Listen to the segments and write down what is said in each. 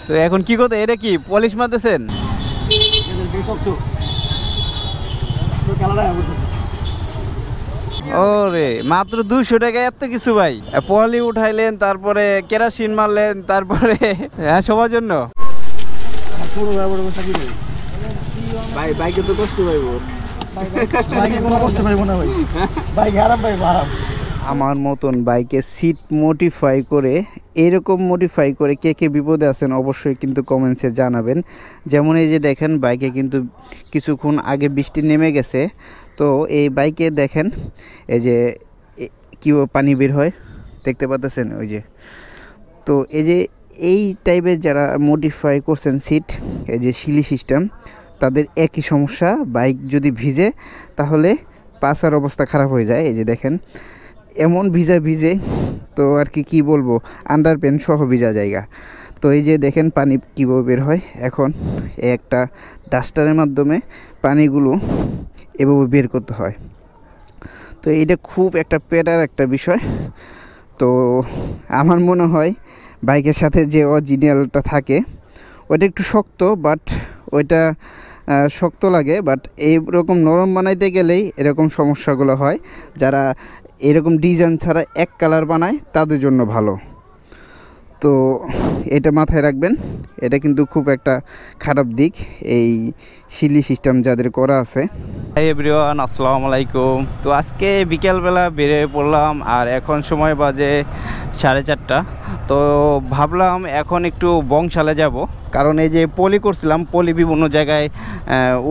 তো এখন কি করতে, এটা কি পলিশ মারতেছেন? ওরে মাত্র 200 টাকা এত কিছু ভাই। পলি উঠাইলেন, তারপরে কেরাসিন মারলেন, তারপরে হ্যাঁ সবার জন্য ভাই। বাইকে তো কষ্ট পাইব, আমার মতন বাইকে সিট মডিফাই করে, এরকম মডিফাই করে কে কে বিপদে আছেন অবশ্যই কিন্তু কমেন্টসে জানাবেন। যেমন এই যে দেখেন বাইকে কিন্তু কিছুক্ষণ আগে বৃষ্টি নেমে গেছে, তো এই বাইকে দেখেন এই যে কি পানি বের হয় দেখতে পাচ্ছেন ওই যে। তো এই যে এই টাইপের যারা মডিফাই করছেন সিট, এই যে সিলি সিস্টেম, তাদের একই সমস্যা। বাইক যদি ভিজে তাহলে পাছার অবস্থা খারাপ হয়ে যায়। এই যে দেখেন এমন ভিজে তো আর কি বলবো, আন্ডার প্যান্ট সহ ভিজা জায়গা। তো এই যে দেখেন পানি কীভাবে বের হয়। এখন একটা ডাস্টারের মাধ্যমে পানিগুলো এভাবে বের করতে হয়। তো এইটা খুব একটা পেডার একটা বিষয়। তো আমার মনে হয় বাইকের সাথে যে অরিজিনালটা থাকে ওইটা একটু শক্ত, বাট ওইটা শক্ত লাগে, বাট এইরকম নরম বানাইতে গেলেই এরকম সমস্যাগুলো হয়। যারা এরকম ডিজাইন ছাড়া এক কালার বানায় তাদের জন্য ভালো। তো এটা মাথায় রাখবেন, এটা কিন্তু খুব একটা খারাপ দিক এই সিলি সিস্টেম যাদের করা আছে। হাই এভরিওয়ান, আসসালামু আলাইকুম। তো আজকে বিকেলবেলা বেরিয়ে পড়লাম, আর এখন সময় বাজে 4:30। তো ভাবলাম এখন একটু বংশালে যাব, কারণ এই যে পলি করছিলাম, পলি বিভিন্ন জায়গায়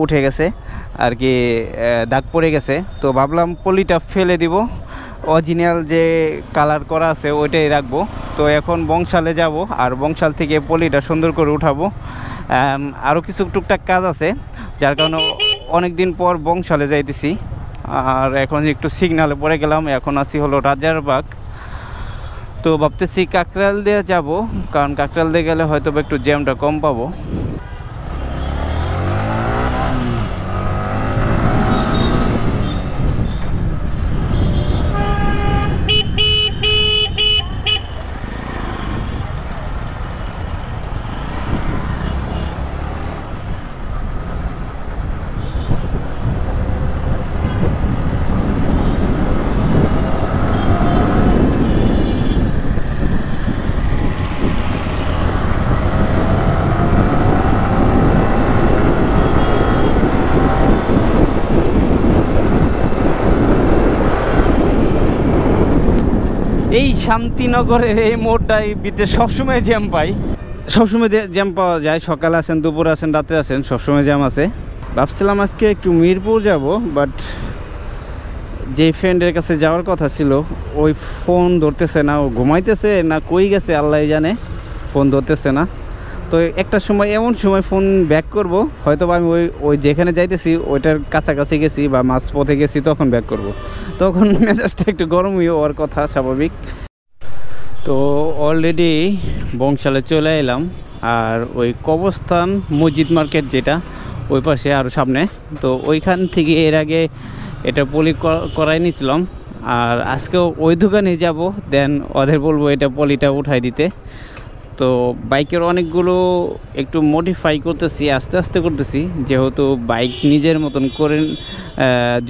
উঠে গেছে আর কি, দাগ পড়ে গেছে। তো ভাবলাম পলিটা ফেলে দিব, অরিজিনাল যে কালার করা আছে ওইটাই রাখবো। তো এখন বংশালে যাব, আর বংশাল থেকে পলিটা সুন্দর করে উঠাবো। আরও কিছু টুকটাক কাজ আছে, যার কারণে অনেক দিন পর বংশালে যাইতেছি। আর এখন একটু সিগনালে পড়ে গেলাম, এখন আছি হলো রাজারবাগ। তো ভাবতেছি কাকরাইল দিয়ে যাব, কারণ কাকরাইল দিয়ে গেলে হয়তো একটু জ্যামটা কম পাবো। এই শান্তিনগরের এই মোড়টাই ভিতরে সবসময় জ্যাম পাই, সবসময় জ্যাম পাওয়া যায়। সকালে আসেন, দুপুরে আসেন, রাতে আসেন, সবসময় জ্যাম আছে। ভাবছিলাম আজকে একটু মিরপুর যাব, বাট যে ফ্রেন্ডের কাছে যাওয়ার কথা ছিল ওই ফোন ধরতেছে না, ও ঘুমাইতেছে না কই গেছে আল্লাহ জানে, ফোন ধরতেছে না। তো একটা সময় এমন সময় ফোন ব্যাক করব, হয়তো আমি ওই যেখানে যাইতেছি ওইটার কাছাকাছি গেছি বা মাঝপথে গেছি, তখন ব্যাক করব। তখন মেজাজটা একটু গরমই হওয়ার কথা, স্বাভাবিক। তো অলরেডি বংশালে চলে এলাম, আর ওই কবরস্থান মসজিদ মার্কেট যেটা ওই পাশে আরও সামনে, তো ওইখান থেকে এর আগে এটা পলি করাই নিয়েছিলাম। আর আজকেও ওই দোকানে যাব, দেন ওদের বলবো এটা পলিটা উঠাই দিতে। তো বাইকের অনেকগুলো একটু মডিফাই করতেছি, আস্তে আস্তে করতেছি, যেহেতু বাইক নিজের মতন করে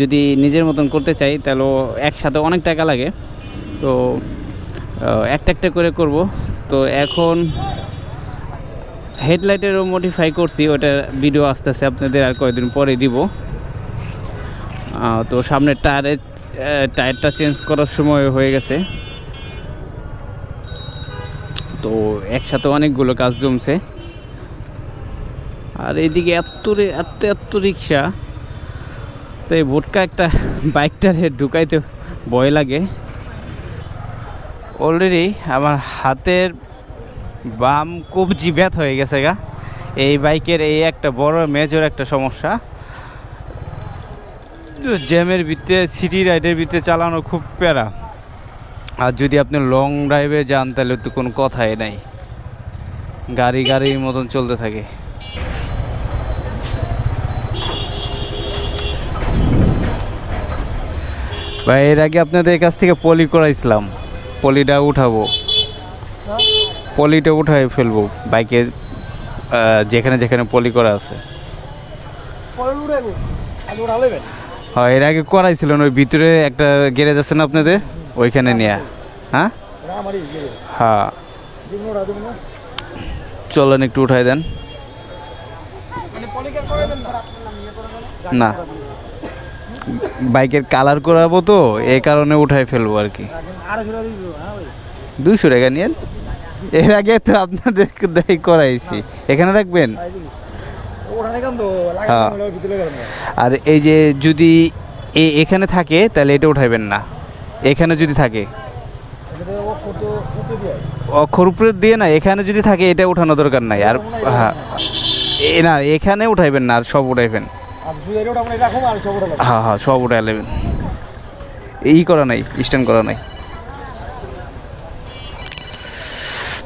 যদি নিজের মতন করতে চাই তাহলে একসাথে অনেক টাকা লাগে। তো একটা একটা করে করব। তো এখন হেডলাইটেরও মডিফাই করছি, ওটার ভিডিও আসতেছে আপনাদের আর কয়েকদিন পরে দিব। তো সামনের টায়ারটা চেঞ্জ করার সময় হয়ে গেছে। তো একসাথে অনেকগুলো কাজ জমছে। আর এইদিকে এত রিক্সা, তো এই ভোটকা একটা বাইকটারে ঢুকাইতে ভয় লাগে। অলরেডি আমার হাতের বাম কবজি ব্যথা হয়ে গেছে গা। এই বাইকের এই একটা বড় মেজর একটা সমস্যা, জ্যামের ভিতরে সিটি রাইডের ভিতরে চালানো খুব প্যারা। আর যদি আপনি লং ড্রাইভে যান তাহলে তো কোনো কথাই নাই, গাড়ির মতন চলতে থাকে। ভাই এর আগে আপনাদের কাছ থেকে পলি করাইছিলাম, পলিটা উঠাবো, পলিটা উঠাই ফেলবো বাইকে যেখানে যেখানে পলি করা আছে। হ্যাঁ, এর আগে করাইছিলেন ওই ভিতরে একটা গ্যারেজ আছে না আপনাদের, ওইখানে নিয়ে। হ্যাঁ হ্যাঁ, চলেন একটু উঠাই দেন। না, বাইকের কালার করাবো তো, এই কারণে উঠাই ফেলবো আর কি। 200 টাকা নিয়েন, এর আগে তো আপনাদের করাইছি। এখানে রাখবেন। হ্যাঁ, আর এই যে যদি এখানে থাকে তাহলে এটা উঠাইবেন না। এখানে যদি থাকে অক্ষর উপরে দিয়ে না, এখানে যদি থাকে এটা উঠানো দরকার নাই। আর হ্যাঁ না, এখানে উঠাইবেন না, আর সব উঠাইবেন। হ্যাঁ হ্যাঁ, সব উঠাই নেবেন। করা নাই, স্ট্যান্ড করা নাই।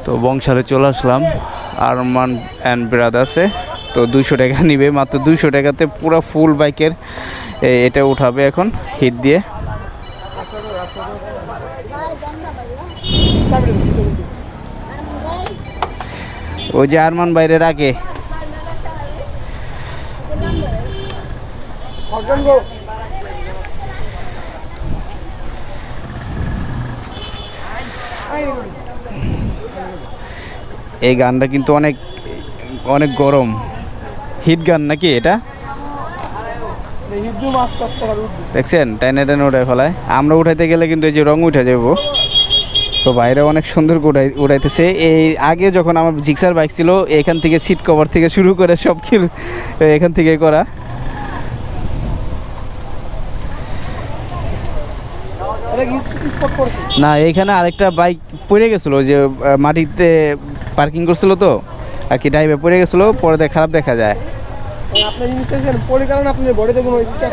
তো বংশালে চলে আসলাম আরমান অ্যান্ড ব্রাদার্সে। তো 200 টাকা নিবে, মাত্র 200 টাকাতে পুরো ফুল বাইকের এটা উঠাবে এখন হিট দিয়ে। ওই যে আরমান বাইরে রাখে। এই গানটা কিন্তু অনেক অনেক গরম, হিট গান নাকি এটা? দেখছেন টাইনে টাইনে উঠায় ফেলায়। আমরা উঠাইতে গেলে কিন্তু এই যে রং উঠে যাবো। তো বাইরে অনেক সুন্দর উঠাইতেছে। এই আগে যখন আমার জিক্সার বাইক ছিল, এখান থেকে সিট কভার থেকে শুরু করে সব কিছু এখান থেকে করা। না, এখানে আরেকটা বাইক পড়ে গেছিল, যে মাটিতে পার্কিং করছিল তো আর কি, ড্রাইভে পড়ে গেছিল, পরে খারাপ দেখা যায়।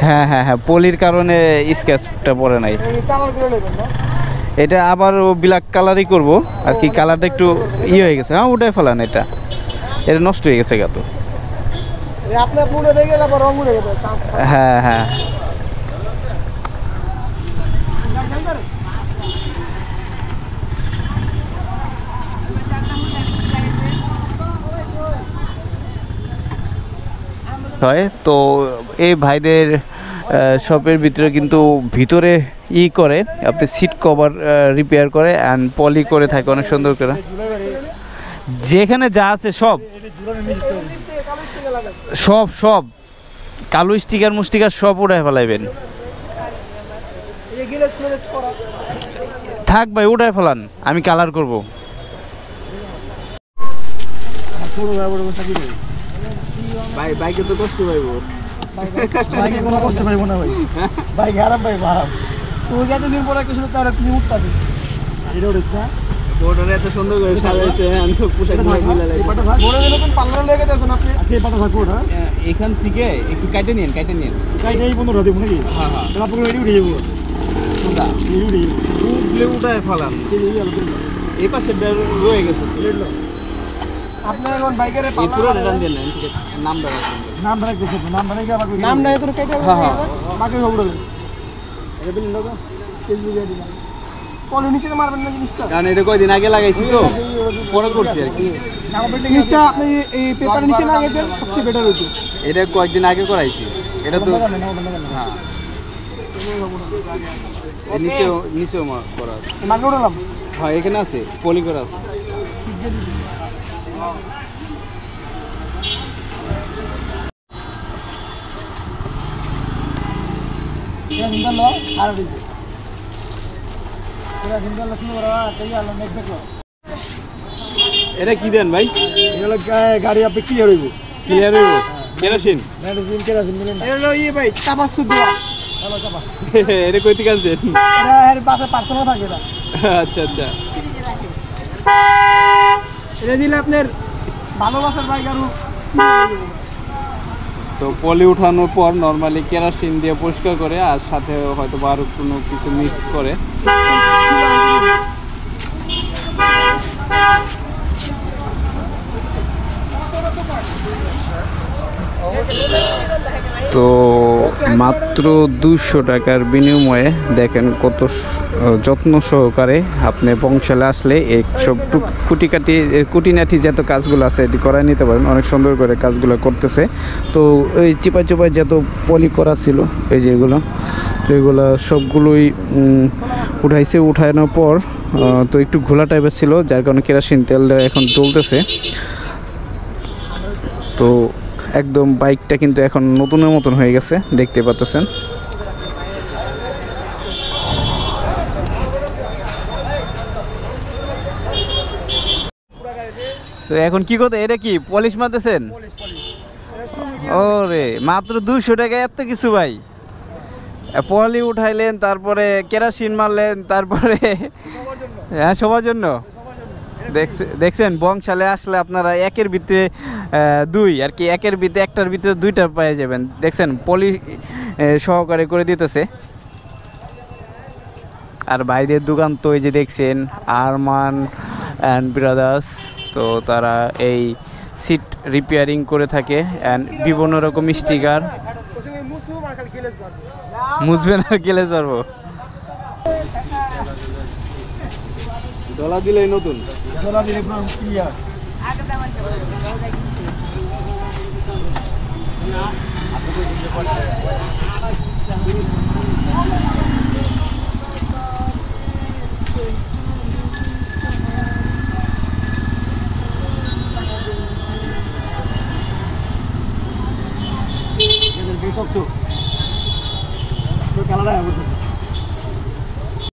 হ্যাঁ হ্যাঁ হ্যাঁ, পলির কারণে স্ক্র্যাচটা পড়ে নাই। এটা আবার ব্ল্যাক কালারই করব আর কি, কালারটা একটু হয়ে গেছে। হ্যাঁ, উঠে ফেলান, এটা নষ্ট হয়ে গেছে গাতো। হ্যাঁ হ্যাঁ, হয়। তো এই ভাইদের শপের ভিতরে কিন্তু ভিতরে করে আপনি সিট কভার রিপেয়ার করে অ্যান্ড পলি করে থাকে অনেক সুন্দর করে। যেখানে যা আছে সব সব সব কালো স্টিকার মুস্টিকার সব উঠায় ফেলাইবেন। থাক ভাই, উঠায় ফেলান, আমি কালার করবো। ভাই বাইকে তো কষ্ট পাইব, বাইকে কোনো কষ্ট পাইব না ভাই, বাইক আরাম পাইব, আরাম। তুই এতদিন পরে একটা শুনে তাহলে তুমি উঠতাছিস, এটা উঠেছ না? বোর্ডে এত সুন্দর করে সাজাইছে, আমি তো পোশাক মিলা লাগে। পাটা ভাগ বড় দিন কোন পাল্লা লেগে যাচ্ছে না আপনি? আচ্ছা, পাটা ভাগ কোড। হ্যাঁ, এখান থেকে একটু কাটে নিন, কাটে এই 15 দেব নাকি? হ্যাঁ হ্যাঁ, তাহলে আপনি রেডি উঠে যাব। কোনটা রেডি উঠলে উঠায় ফেলান, এই পাশে রয়ে গেছে। আপনার এখন বাইকের পুরো রিটার্ন দেন, নাম রাখবেন, নাম রেখে আবার নাম নাই তো কেটে। হ্যাঁ হ্যাঁ, বাকি সব উড়ে এটা বিল লোক কেজি দিয়ে দিলাম। পলি নিচে মারবেন না জিনিসটা, কারণ এটা কয়দিন আগে লাগাইছি তো পরে করছি আর কি। জিনিসটা আপনি এই পেপার নিচে লাগিয়ে দেন, সবচেয়ে বেটার হতো। এটা কয়েকদিন আগে করাইছি, এটা তো হ্যাঁ নিচেও করা আছে। মার্কেট উড়ালাম। হ্যাঁ, এখানে আছে পলি করা আছে। এটা কি দেন ভাই? গাড়ি আপনি ক্লিয়ার হইব, ক্লিয়ার হইব। কেরোসিন মিলেন না। এটা ইয়ে ভাই, চাপাস দেওয়া। এটা কই থেকে আনছেন? এটা এর পাশে পার্সোনাল থাকে এটা। আচ্ছা আচ্ছা, এটা দিলে আপনার ভালোবাসার বাইক আরো। তো পলি উঠানোর পর নর্মালি কেরোসিন দিয়ে পরিষ্কার করে, আর সাথে হয়তো বা আরো কোনো কিছু মিক্স করে। তো মাত্র 200 টাকার বিনিময়ে দেখেন কত যত্ন সহকারে আপনি বংশালে আসলে এইসব কুটিনাটি যত কাজগুলো আছে এটি করাই নিতে পারেন। অনেক সুন্দর করে কাজগুলো করতেছে। তো ওই চিপাই চিপাই যত পলি করা ছিল এই যে এগুলো, তো এগুলো সবগুলোই উঠানোর পর তো একটু ঘোলা টাইপের ছিল, যার কারণে কেরোসিন তেলটা এখন জ্বলতেছে। তো একদম বাইকটা কিন্তু এখন নতুনের মতন হয়ে গেছে, দেখতে পাচ্ছেন। তো এখন কি করতে, এটা কি পলিশ মারতেছেন? ওরে মাত্র 200 টাকা এত কিছু ভাই! পলি উঠাইলেন, তারপরে কেরোসিন মারলেন, তারপরে হ্যাঁ সবার জন্য। দেখছেন বংশালে আসলে আপনারা একের ভিতরে দুই আর কি, একের ভিতরে একটার ভিতরে দুইটা পেয়ে যাবেন। দেখছেন পলি সহকারে করে দিতেছে। আর বাইরের দোকান তো এই যে দেখছেন আরমান অ্যান্ড ব্রাদার্স, তো তারা এই সিট রিপেয়ারিং করে থাকে অ্যান্ড বিভিন্ন রকম স্টিকার। মুছবেন আর গেলে পারবো ডলা দিলেই নতুন, ডলা দিলে ক্লিয়ার। চকচক কালার